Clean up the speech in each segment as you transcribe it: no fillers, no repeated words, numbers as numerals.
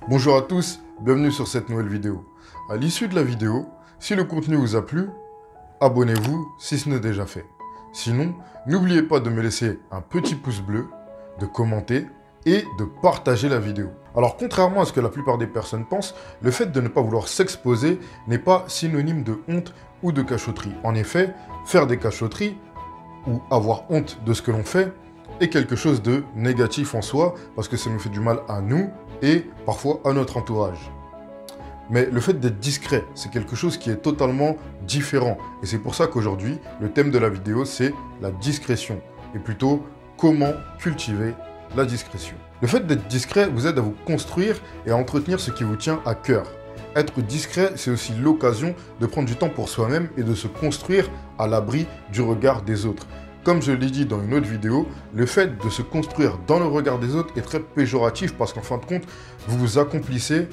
Bonjour à tous, bienvenue sur cette nouvelle vidéo. À l'issue de la vidéo, si le contenu vous a plu, abonnez-vous si ce n'est déjà fait. Sinon, n'oubliez pas de me laisser un petit pouce bleu, de commenter et de partager la vidéo. Alors contrairement à ce que la plupart des personnes pensent, le fait de ne pas vouloir s'exposer n'est pas synonyme de honte ou de cachotterie. En effet, faire des cachotteries ou avoir honte de ce que l'on fait est quelque chose de négatif en soi parce que ça nous fait du mal à nous et parfois à notre entourage. Mais le fait d'être discret, c'est quelque chose qui est totalement différent. Et c'est pour ça qu'aujourd'hui, le thème de la vidéo, c'est la discrétion. Et plutôt, comment cultiver la discrétion. Le fait d'être discret vous aide à vous construire et à entretenir ce qui vous tient à cœur. Être discret, c'est aussi l'occasion de prendre du temps pour soi-même et de se construire à l'abri du regard des autres. Comme je l'ai dit dans une autre vidéo, le fait de se construire dans le regard des autres est très péjoratif parce qu'en fin de compte, vous vous accomplissez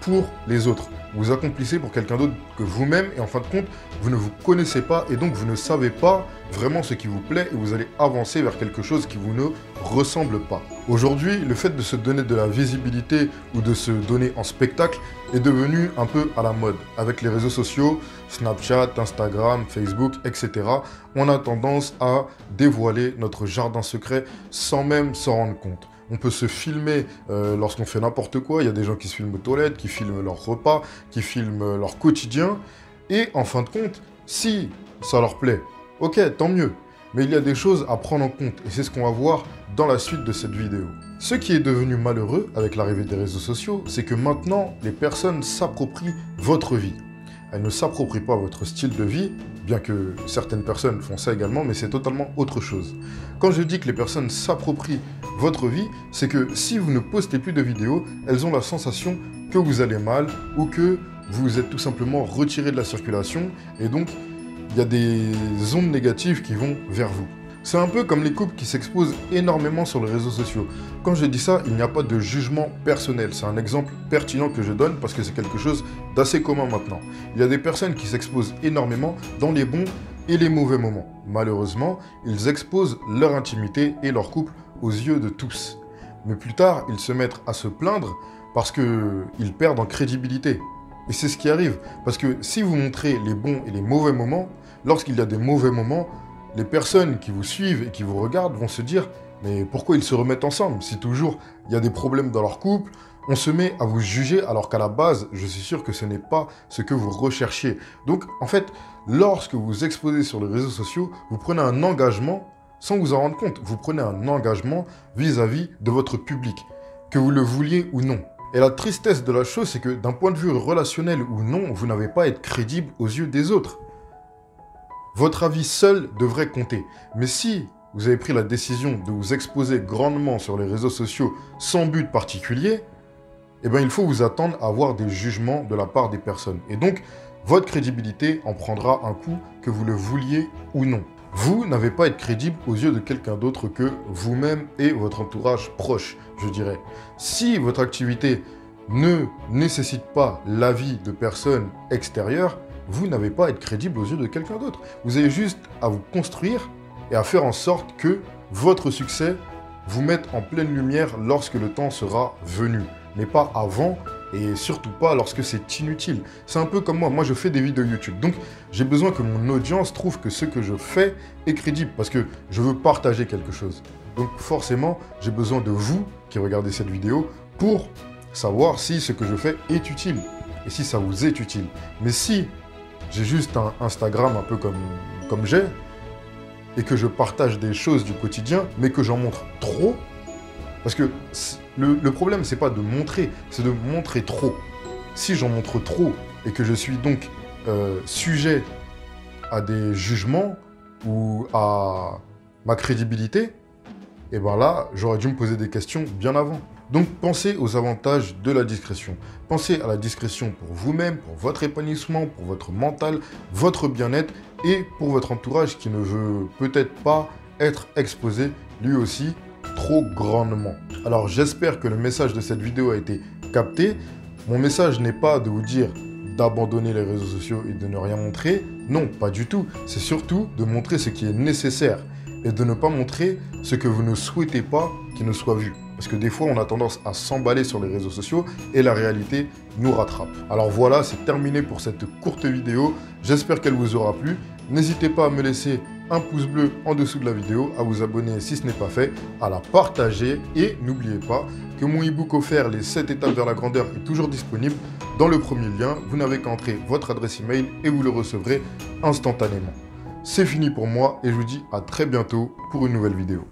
pour les autres. Vous vous accomplissez pour quelqu'un d'autre que vous-même et en fin de compte, vous ne vous connaissez pas et donc vous ne savez pas vraiment ce qui vous plaît et vous allez avancer vers quelque chose qui vous ne ressemble pas. Aujourd'hui, le fait de se donner de la visibilité ou de se donner en spectacle est devenu un peu à la mode. Avec les réseaux sociaux, Snapchat, Instagram, Facebook, etc., on a tendance à dévoiler notre jardin secret sans même s'en rendre compte. On peut se filmer lorsqu'on fait n'importe quoi. Il y a des gens qui se filment aux toilettes, qui filment leur repas, qui filment leur quotidien. Et en fin de compte, si ça leur plaît, ok, tant mieux. Mais il y a des choses à prendre en compte et c'est ce qu'on va voir dans la suite de cette vidéo. Ce qui est devenu malheureux avec l'arrivée des réseaux sociaux, c'est que maintenant, les personnes s'approprient votre vie. Elles ne s'approprient pas votre style de vie, bien que certaines personnes font ça également, mais c'est totalement autre chose. Quand je dis que les personnes s'approprient votre vie, c'est que si vous ne postez plus de vidéos, elles ont la sensation que vous allez mal ou que vous êtes tout simplement retiré de la circulation et donc il y a des ondes négatives qui vont vers vous. C'est un peu comme les couples qui s'exposent énormément sur les réseaux sociaux. Quand je dis ça, il n'y a pas de jugement personnel. C'est un exemple pertinent que je donne parce que c'est quelque chose d'assez commun maintenant. Il y a des personnes qui s'exposent énormément dans les bons et les mauvais moments. Malheureusement, ils exposent leur intimité et leur couple aux yeux de tous. Mais plus tard, ils se mettent à se plaindre parce qu'ils perdent en crédibilité. Et c'est ce qui arrive. Parce que si vous montrez les bons et les mauvais moments, lorsqu'il y a des mauvais moments, les personnes qui vous suivent et qui vous regardent vont se dire « Mais pourquoi ils se remettent ensemble si toujours il y a des problèmes dans leur couple ?» On se met à vous juger alors qu'à la base, je suis sûr que ce n'est pas ce que vous recherchiez. Donc en fait, lorsque vous vous exposez sur les réseaux sociaux, vous prenez un engagement sans vous en rendre compte. Vous prenez un engagement vis-à-vis de votre public, que vous le vouliez ou non. Et la tristesse de la chose, c'est que d'un point de vue relationnel ou non, vous n'avez pas à être crédible aux yeux des autres. Votre avis seul devrait compter. Mais si vous avez pris la décision de vous exposer grandement sur les réseaux sociaux sans but particulier, eh bien, il faut vous attendre à avoir des jugements de la part des personnes. Et donc, votre crédibilité en prendra un coup que vous le vouliez ou non. Vous n'avez pas à être crédible aux yeux de quelqu'un d'autre que vous-même et votre entourage proche, je dirais. Si votre activité ne nécessite pas l'avis de personnes extérieures, vous n'avez pas à être crédible aux yeux de quelqu'un d'autre. Vous avez juste à vous construire et à faire en sorte que votre succès vous mette en pleine lumière lorsque le temps sera venu, mais pas avant et surtout pas lorsque c'est inutile. C'est un peu comme moi je fais des vidéos YouTube, donc j'ai besoin que mon audience trouve que ce que je fais est crédible parce que je veux partager quelque chose. Donc forcément, j'ai besoin de vous qui regardez cette vidéo pour savoir si ce que je fais est utile et si ça vous est utile. Mais si j'ai juste un Instagram un peu comme j'ai, et que je partage des choses du quotidien, mais que j'en montre trop, parce que le problème, c'est pas de montrer, c'est de montrer trop. Si j'en montre trop, et que je suis donc sujet à des jugements, ou à ma crédibilité, et bien là, j'aurais dû me poser des questions bien avant. Donc pensez aux avantages de la discrétion. Pensez à la discrétion pour vous-même, pour votre épanouissement, pour votre mental, votre bien-être et pour votre entourage qui ne veut peut-être pas être exposé lui aussi trop grandement. Alors j'espère que le message de cette vidéo a été capté. Mon message n'est pas de vous dire d'abandonner les réseaux sociaux et de ne rien montrer. Non, pas du tout. C'est surtout de montrer ce qui est nécessaire et de ne pas montrer ce que vous ne souhaitez pas qu'il ne soit vu. Parce que des fois, on a tendance à s'emballer sur les réseaux sociaux et la réalité nous rattrape. Alors voilà, c'est terminé pour cette courte vidéo. J'espère qu'elle vous aura plu. N'hésitez pas à me laisser un pouce bleu en dessous de la vidéo, à vous abonner si ce n'est pas fait, à la partager et n'oubliez pas que mon e-book offert les 7 étapes vers la grandeur est toujours disponible dans le premier lien. Vous n'avez qu'à entrer votre adresse email et vous le recevrez instantanément. C'est fini pour moi et je vous dis à très bientôt pour une nouvelle vidéo.